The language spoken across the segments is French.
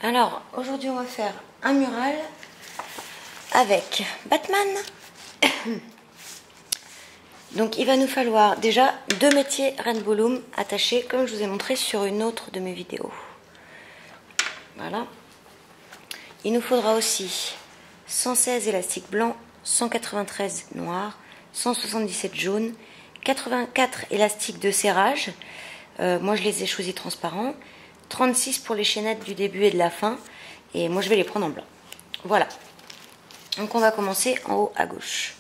Alors, aujourd'hui, on va faire un mural avec Batman. Donc, il va nous falloir déjà 2 métiers Rainbow Loom attachés, comme je vous ai montré sur une autre de mes vidéos. Voilà. Il nous faudra aussi 116 élastiques blancs, 193 noirs, 177 jaunes, 84 élastiques de serrage. Moi, je les ai choisis transparents. 36 pour les chaînettes du début et de la fin. Et moi, je vais les prendre en blanc. Voilà. Donc, on va commencer en haut à gauche.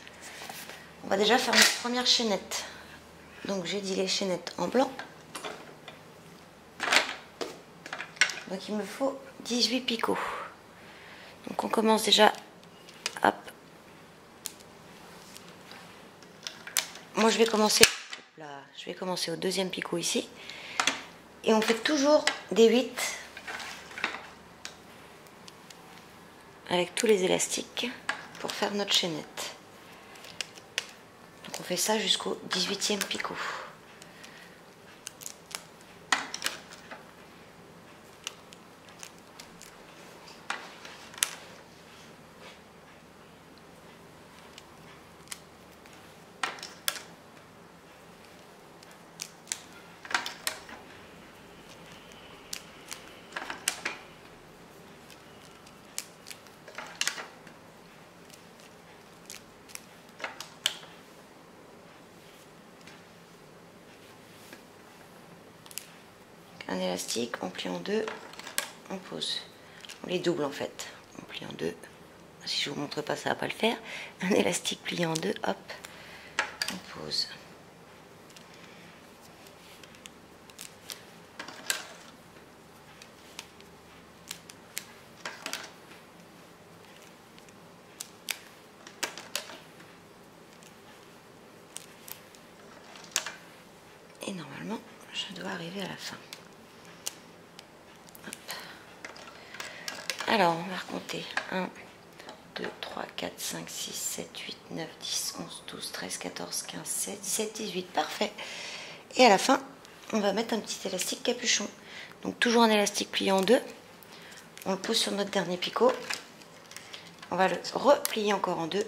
On va déjà faire notre première chaînette. Donc, j'ai dit les chaînettes en blanc. Donc, il me faut 18 picots. Donc, on commence déjà. Hop. Moi, je vais commencer au deuxième picot ici. Et on fait toujours des 8 avec tous les élastiques pour faire notre chaînette. Donc on fait ça jusqu'au 18e picot. Un élastique, on plie en deux, on pose. On les double en fait. On plie en deux. Si je vous montre pas, ça va pas le faire. Un élastique plié en deux, hop, on pose. Et normalement, je dois arriver à la fin. Alors, on va recompter. 1, 2, 3, 4, 5, 6, 7, 8, 9, 10, 11, 12, 13, 14, 15, 16, 17, 18. Parfait. Et à la fin, on va mettre un petit élastique capuchon. Donc, toujours un élastique plié en deux. On le pose sur notre dernier picot. On va le replier encore en deux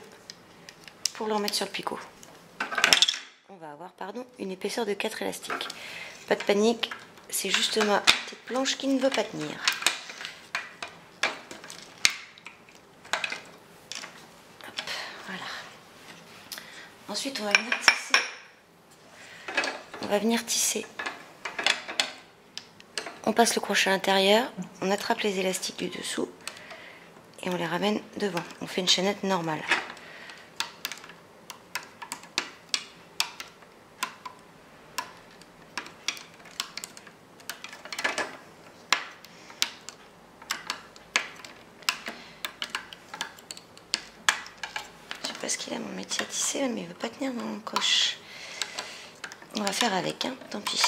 pour le remettre sur le picot. Voilà. On va avoir, une épaisseur de 4 élastiques. Pas de panique, c'est juste ma petite planche qui ne veut pas tenir. Ensuite, on va venir tisser. On passe le crochet à l'intérieur, on attrape les élastiques du dessous et on les ramène devant. On fait une chaînette normale. Parce qu'il a mon métier à tisser, mais il ne veut pas tenir dans mon coche. On va faire avec, hein, tant pis.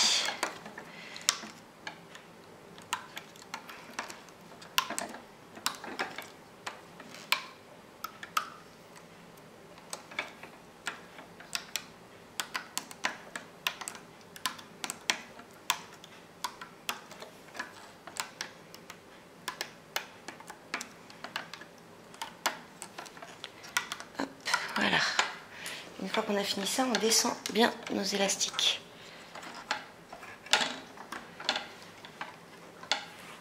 Voilà. Une fois qu'on a fini ça, on descend bien nos élastiques.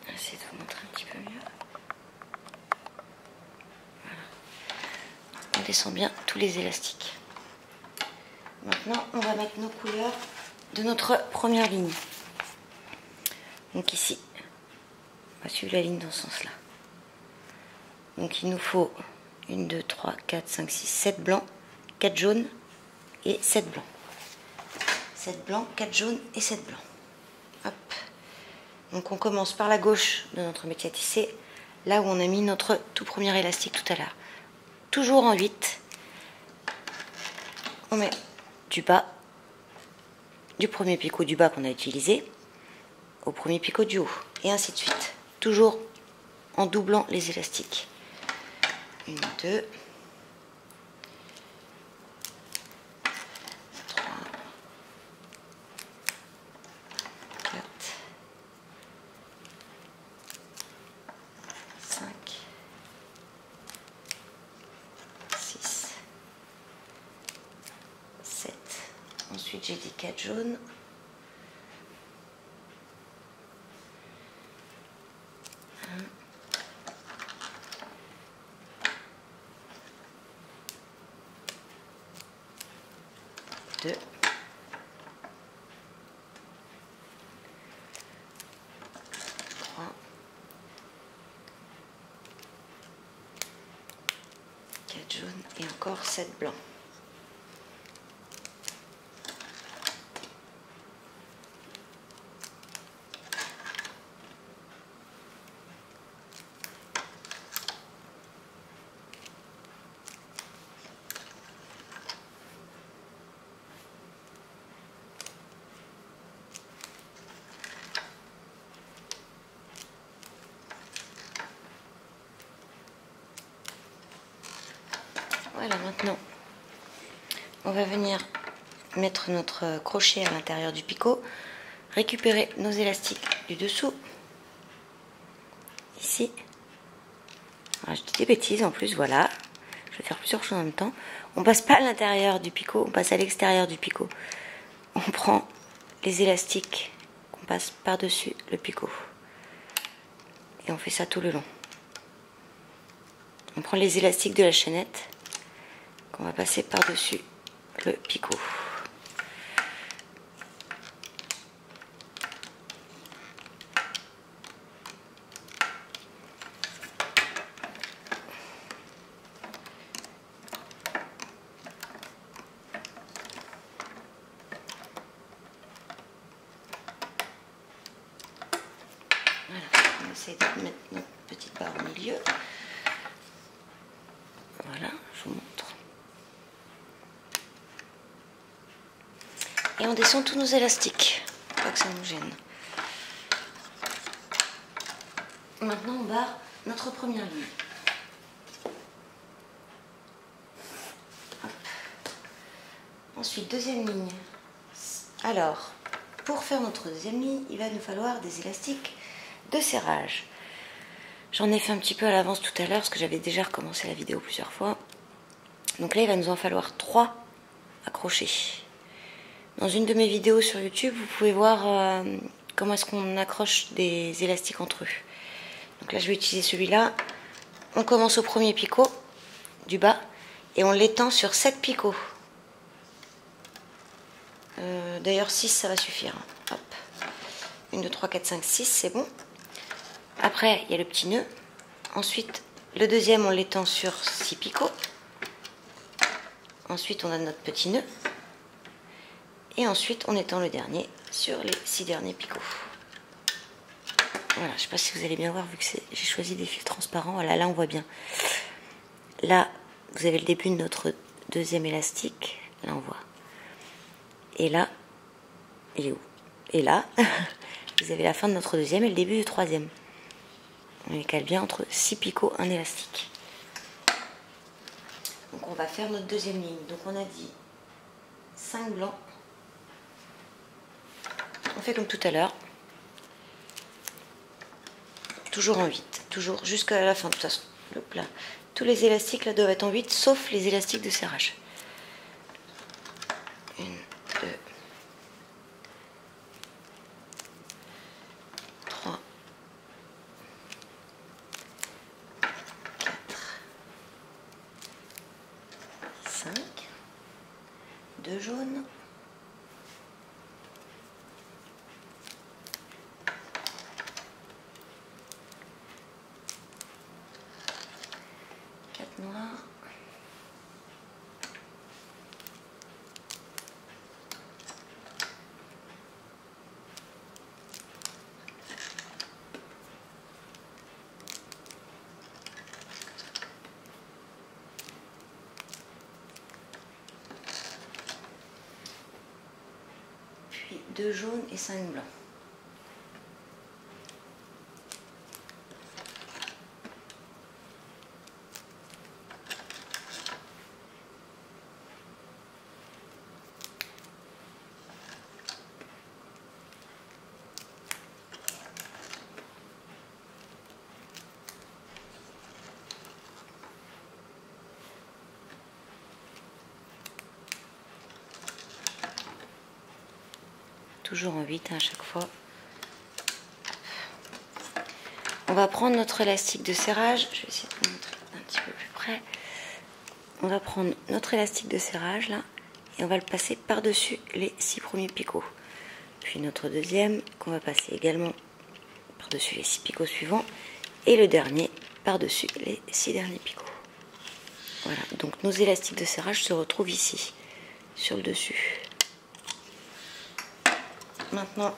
Je vais essayer de vous montrer un petit peu mieux. Voilà. On descend bien tous les élastiques. Maintenant, on va mettre nos couleurs de notre première ligne. Donc ici, on va suivre la ligne dans ce sens-là. Donc il nous faut 1, 2, 3, 4, 5, 6, 7 blancs, 4 jaunes et 7 blancs. 7 blancs, 4 jaunes et 7 blancs. Hop. Donc on commence par la gauche de notre métier à tisser, là où on a mis notre tout premier élastique tout à l'heure. Toujours en 8. On met du bas, du premier picot du bas qu'on a utilisé, au premier picot du haut. Et ainsi de suite. Toujours en doublant les élastiques. 1, 2, 3, 4, Ensuite, j'ai dit 4 jaunes. Deux. 3. 4 jaunes et encore 7 blancs. Voilà, maintenant, on va venir mettre notre crochet à l'intérieur du picot, récupérer nos élastiques du dessous, ici. Alors, je dis des bêtises en plus, voilà. Je vais faire plusieurs choses en même temps. On passe pas à l'intérieur du picot, on passe à l'extérieur du picot. On prend les élastiques qu'on passe par-dessus le picot. Et on fait ça tout le long. On prend les élastiques de la chaînette qu'on va passer par-dessus le picot. Voilà, on essaie de mettre notre petite barre au milieu. Voilà, je vous montre. Et on descend tous nos élastiques, pas que ça nous gêne. Maintenant, on barre notre première ligne. Hop. Ensuite, deuxième ligne. Alors, pour faire notre deuxième ligne, il va nous falloir des élastiques de serrage. J'en ai fait un petit peu à l'avance tout à l'heure, parce que j'avais déjà recommencé la vidéo plusieurs fois. Donc là, il va nous en falloir 3 accrochés. Dans une de mes vidéos sur YouTube, vous pouvez voir comment est-ce qu'on accroche des élastiques entre eux. Donc là, je vais utiliser celui-là. On commence au premier picot du bas et on l'étend sur 7 picots. D'ailleurs, 6, ça va suffire. Hop. 1, 2, 3, 4, 5, 6, c'est bon. Après, il y a le petit nœud. Ensuite, le deuxième, on l'étend sur 6 picots. Ensuite, on a notre petit nœud. Et ensuite, on étend le dernier sur les 6 derniers picots. Voilà, je ne sais pas si vous allez bien voir, vu que j'ai choisi des fils transparents. Voilà, là, on voit bien. Là, vous avez le début de notre deuxième élastique. Là, on voit. Et là, il est où? Et là, vous avez la fin de notre deuxième et le début du troisième. On les cale bien entre 6 picots, un élastique. Donc, on va faire notre deuxième ligne. Donc, on a dit 5 blancs. On fait comme tout à l'heure. Toujours en 8. Toujours jusqu'à la fin de toute façon. Là. Tous les élastiques là doivent être en 8, sauf les élastiques de serrage. 1, 2, 3, 4, 5, 2 jaunes. 4 noirs. Puis 2 jaunes et 5 blancs. toujours en 8 à chaque fois. On va prendre notre élastique de serrage, je vais essayer de vous montrer un petit peu plus près. On va prendre notre élastique de serrage là et on va le passer par-dessus les 6 premiers picots. Puis notre deuxième qu'on va passer également par-dessus les 6 picots suivants et le dernier par-dessus les 6 derniers picots. Voilà, donc nos élastiques de serrage se retrouvent ici, sur le dessus. Maintenant,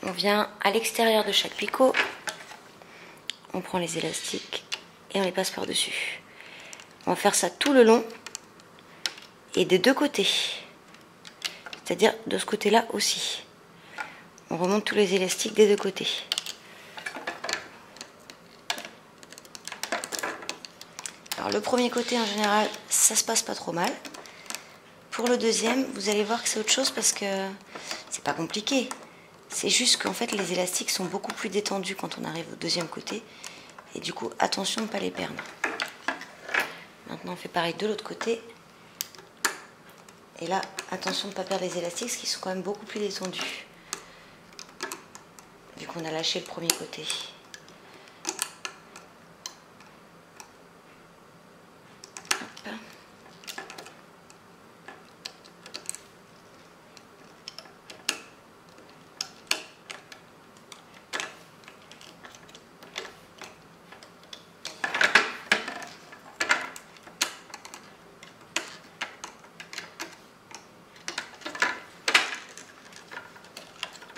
on vient à l'extérieur de chaque picot, on prend les élastiques et on les passe par-dessus. On va faire ça tout le long et des deux côtés, c'est-à-dire de ce côté-là aussi. On remonte tous les élastiques des deux côtés. Alors le premier côté en général, ça se passe pas trop mal. Pour le deuxième, vous allez voir que c'est autre chose parce que c'est pas compliqué. C'est juste qu'en fait les élastiques sont beaucoup plus détendus quand on arrive au deuxième côté. Et du coup, attention de ne pas les perdre. Maintenant on fait pareil de l'autre côté. Et là, attention de ne pas perdre les élastiques parce qu'ils sont quand même beaucoup plus détendus. Vu qu'on a lâché le premier côté. Hop.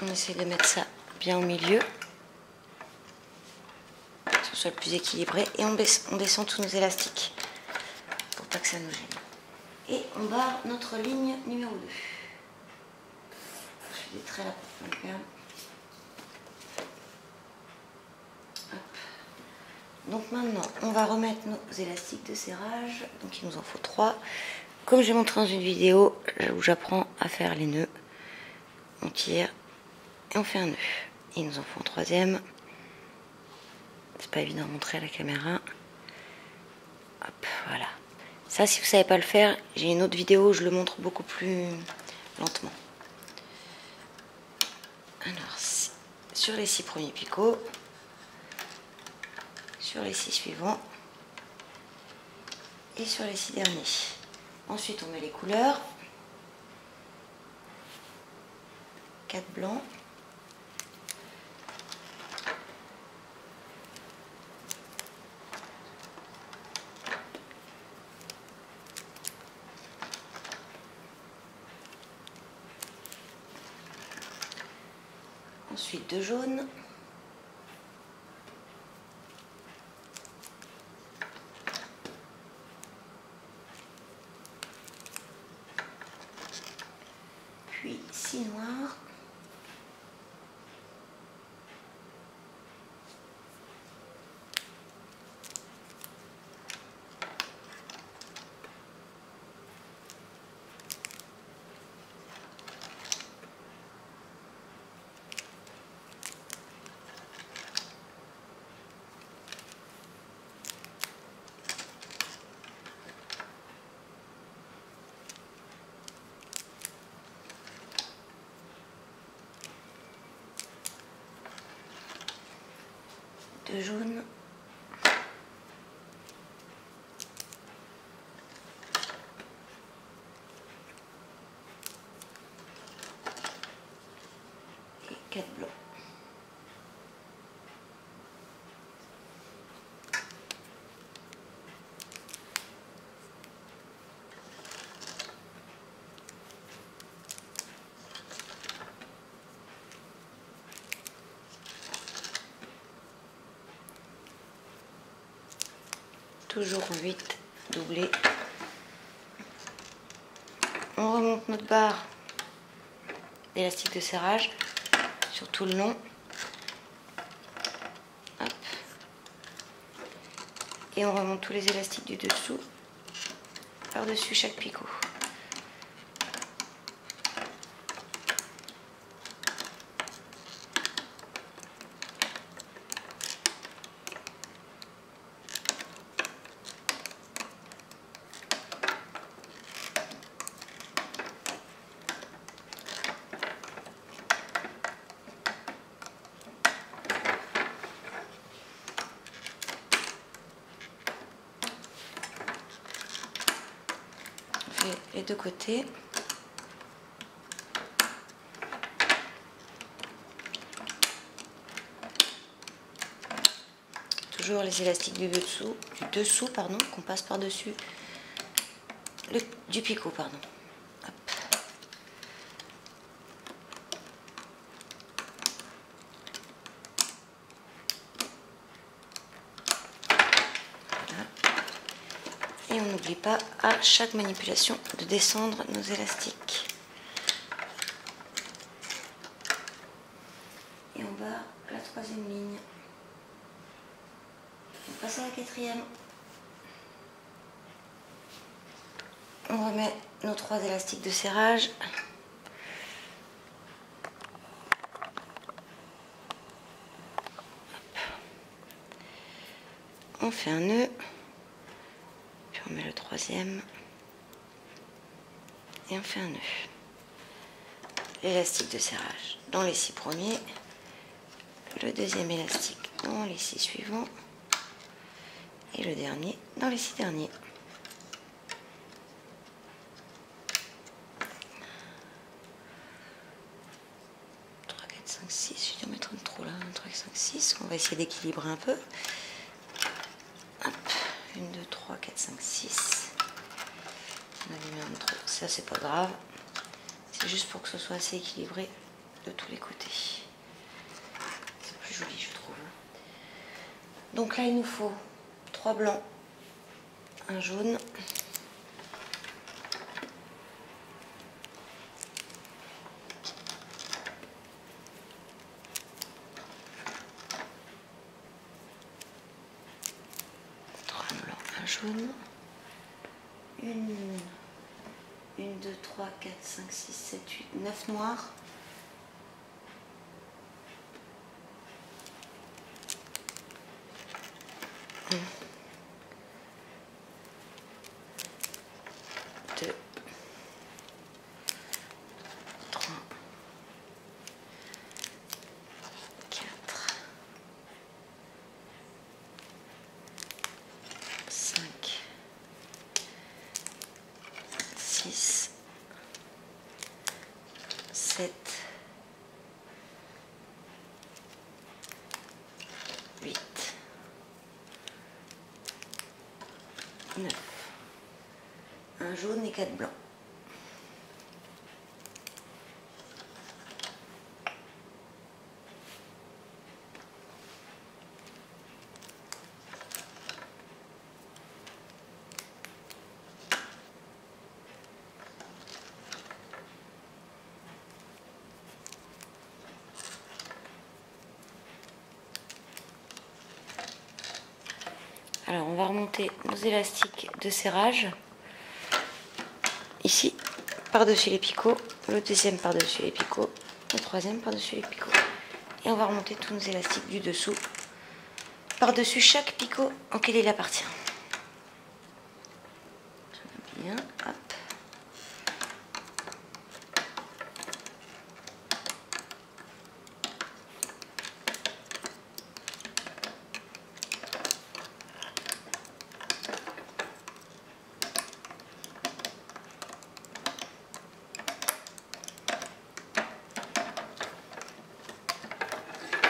On essaie de mettre ça bien au milieu, que ce soit le plus équilibré, et on descend tous nos élastiques pour pas que ça nous gêne. Et on barre notre ligne numéro 2. Je fais des traits là pour pas le perdre. Hop. Donc maintenant, on va remettre nos élastiques de serrage. Donc il nous en faut 3. Comme j'ai montré dans une vidéo où j'apprends à faire les nœuds, on tire et on fait un nœud. Il nous en faut un troisième. C'est pas évident à montrer à la caméra. Hop, voilà. Ça, si vous savez pas le faire, j'ai une autre vidéo où je le montre beaucoup plus lentement. Alors, sur les 6 premiers picots, sur les 6 suivants et sur les 6 derniers. Ensuite, on met les couleurs. 4 blancs. Ensuite 2 jaunes. Puis 6 noirs. De jaune. Et 4 blancs. Toujours en 8 doublé. On remonte notre barre d'élastique de serrage sur tout le long. Hop. Et on remonte tous les élastiques du dessous par-dessus chaque picot. deux côtés. Toujours les élastiques du dessous, pardon, qu'on passe par-dessus du picot, pardon. Hop. Voilà. Et on n'oublie pas à chaque manipulation de descendre nos élastiques. Et on va à la troisième ligne. On passe à la quatrième. On remet nos 3 élastiques de serrage. On fait un nœud. Puis on met le troisième. Et on fait un nœud. L'élastique de serrage dans les 6 premiers. Le deuxième élastique dans les 6 suivants. Et le dernier dans les 6 derniers. 5, 6, je vais mettre un trop là, 1, 3, 5, 6, on va essayer d'équilibrer un peu. Hop, 1, 2, 3, 4, 5, 6. On avait mis un trop, ça c'est pas grave. C'est juste pour que ce soit assez équilibré de tous les côtés. C'est plus joli je trouve. Donc là il nous faut 3 blancs, un jaune. Jaune. 1, 2, 3, 4, 5, 6, 7, 8, 9 noirs. Un, 2, 3, 4, 5, 6, 7, 8, 9. Un jaune et 4 blancs. Alors on va remonter nos élastiques de serrage ici par-dessus les picots, le deuxième par-dessus les picots, le troisième par-dessus les picots. Et on va remonter tous nos élastiques du dessous par-dessus chaque picot auquel il appartient. Bien, hop.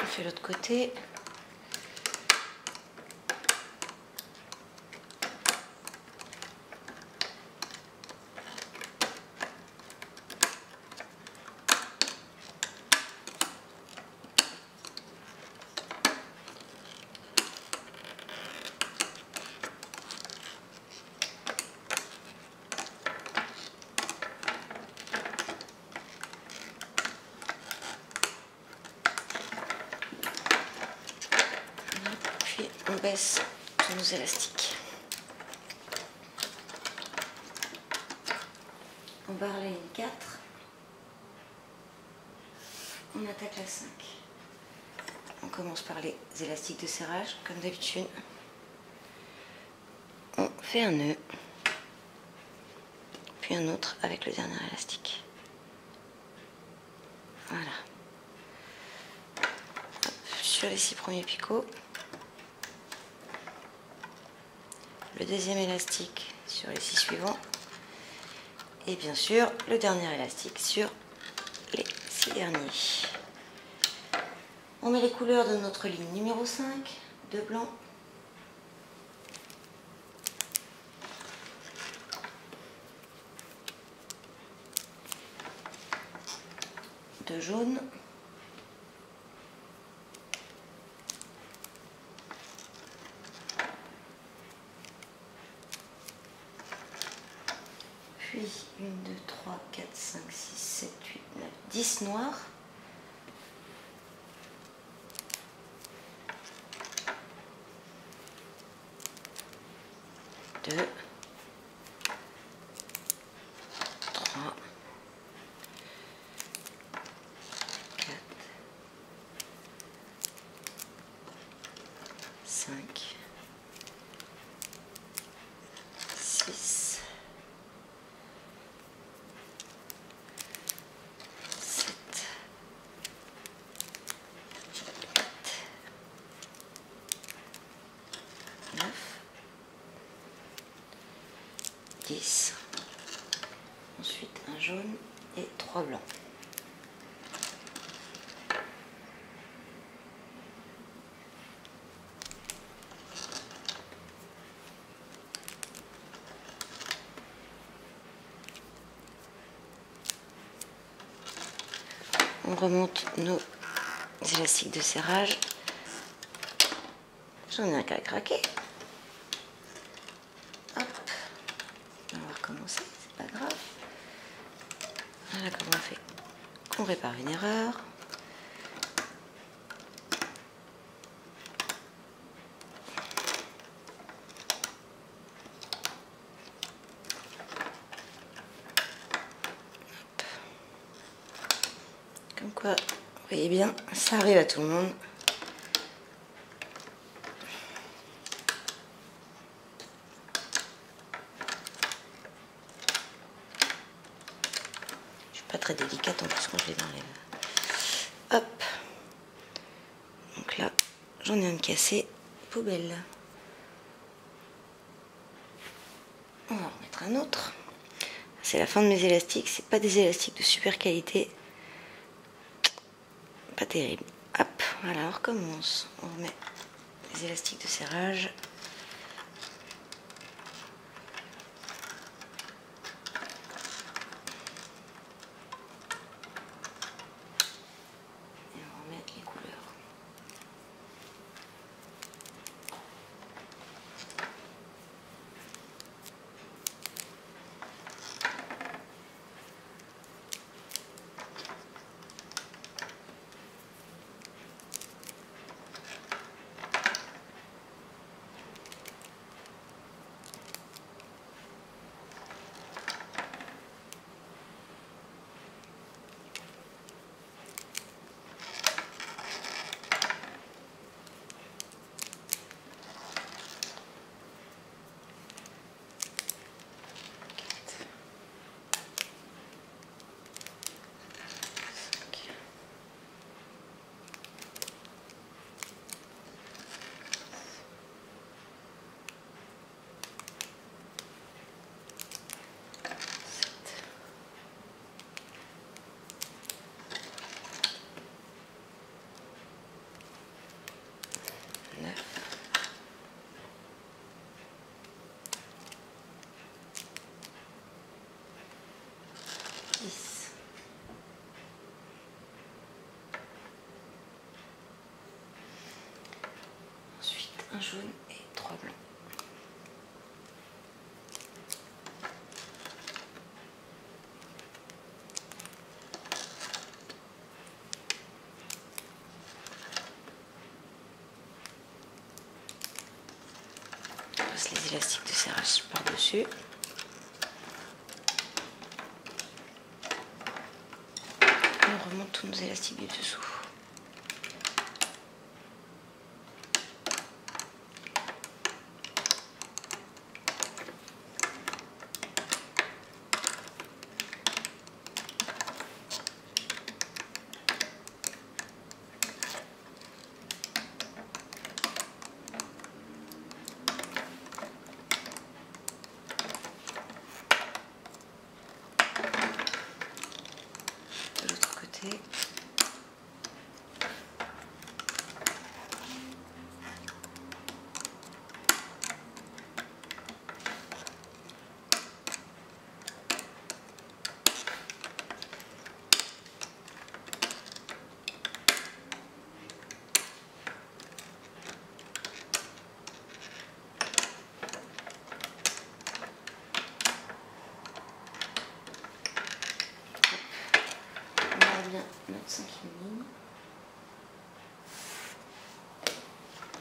On fait l'autre côté. On baisse tous nos élastiques. On barre la ligne 4. On attaque la 5. On commence par les élastiques de serrage, comme d'habitude. On fait un nœud, puis un autre avec le dernier élastique. Voilà. Hop, sur les 6 premiers picots. Le deuxième élastique sur les 6 suivants. Et bien sûr, le dernier élastique sur les 6 derniers. On met les couleurs de notre ligne numéro 5, 2 blancs, 2 jaunes, puis 1, 2, 3, 4, 5, 6, 7, 8, 9, 10 noirs. Deux, 3, 4, 5, 6, 7, 8, 9, 10. Ensuite un jaune et 3 blancs. On remonte nos élastiques de serrage. J'en ai un qu'à craquer. Hop. On va recommencer, c'est pas grave. Voilà comment on fait. On répare une erreur. Comme quoi, vous voyez bien, ça arrive à tout le monde. Je suis pas très délicate en plus quand je les enlève. Hop. Donc là, j'en ai un de cassé. Poubelle. On va en remettre un autre. C'est la fin de mes élastiques. C'est pas des élastiques de super qualité. Pas terrible. Hop, voilà, on recommence. On remet les élastiques de serrage. Et on remet les couleurs. Ensuite un jaune et 3 blancs. On passe les élastiques de serrage par-dessus. On remonte tous nos élastiques du dessous.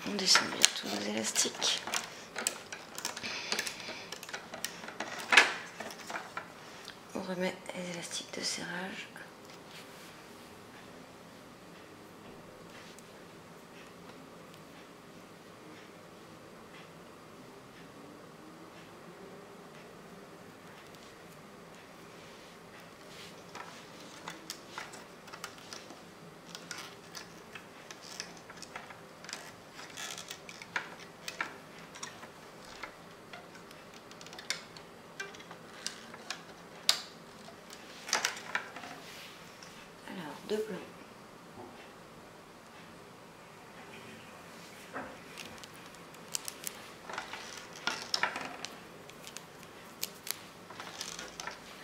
On descend bien tous nos élastiques. On remet les élastiques de serrage. Deux blancs.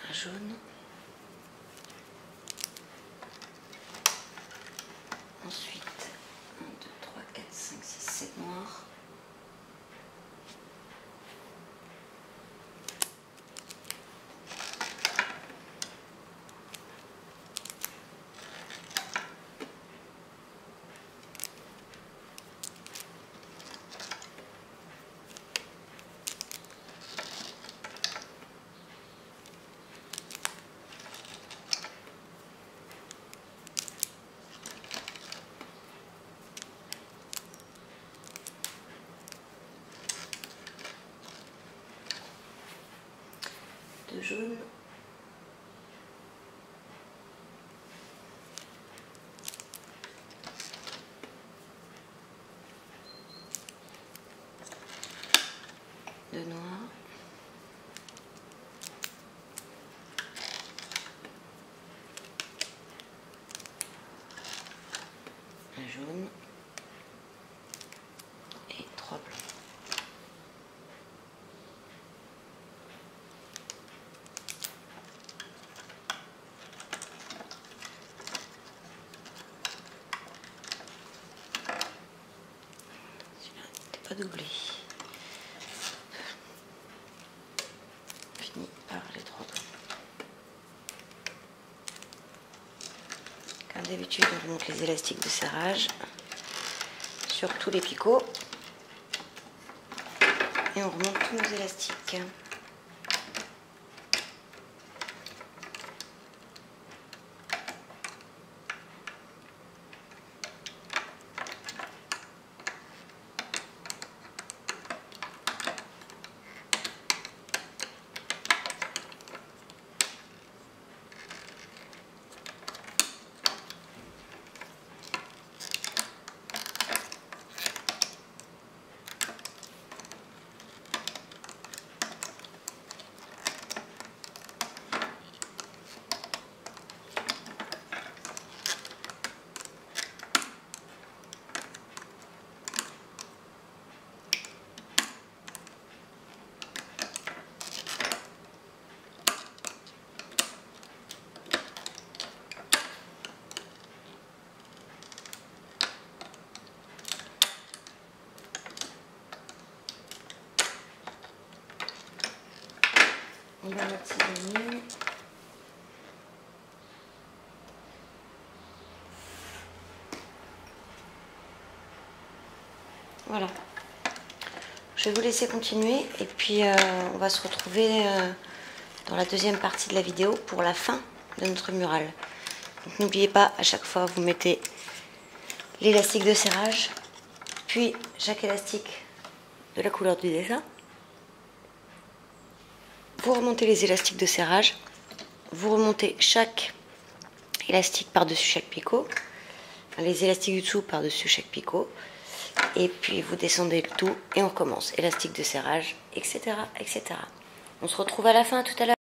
Un jaune. Ensuite, 1, 2, 3, 4, 5, 6, 7 noirs. De jaune. De noir. Un jaune. Et 3 blancs. Pas doublé. Fini par les 3 blancs. Comme d'habitude, on remonte les élastiques de serrage sur tous les picots et on remonte tous nos élastiques. On va mettre ces lignes. Voilà. Je vais vous laisser continuer et puis on va se retrouver dans la deuxième partie de la vidéo pour la fin de notre mural. Donc n'oubliez pas, à chaque fois vous mettez l'élastique de serrage, puis chaque élastique de la couleur du dessin. Vous remontez les élastiques de serrage, vous remontez chaque élastique par-dessus chaque picot, les élastiques du dessous par-dessus chaque picot, et puis vous descendez le tout et on recommence. Élastique de serrage, etc., etc. On se retrouve à la fin, tout à l'heure.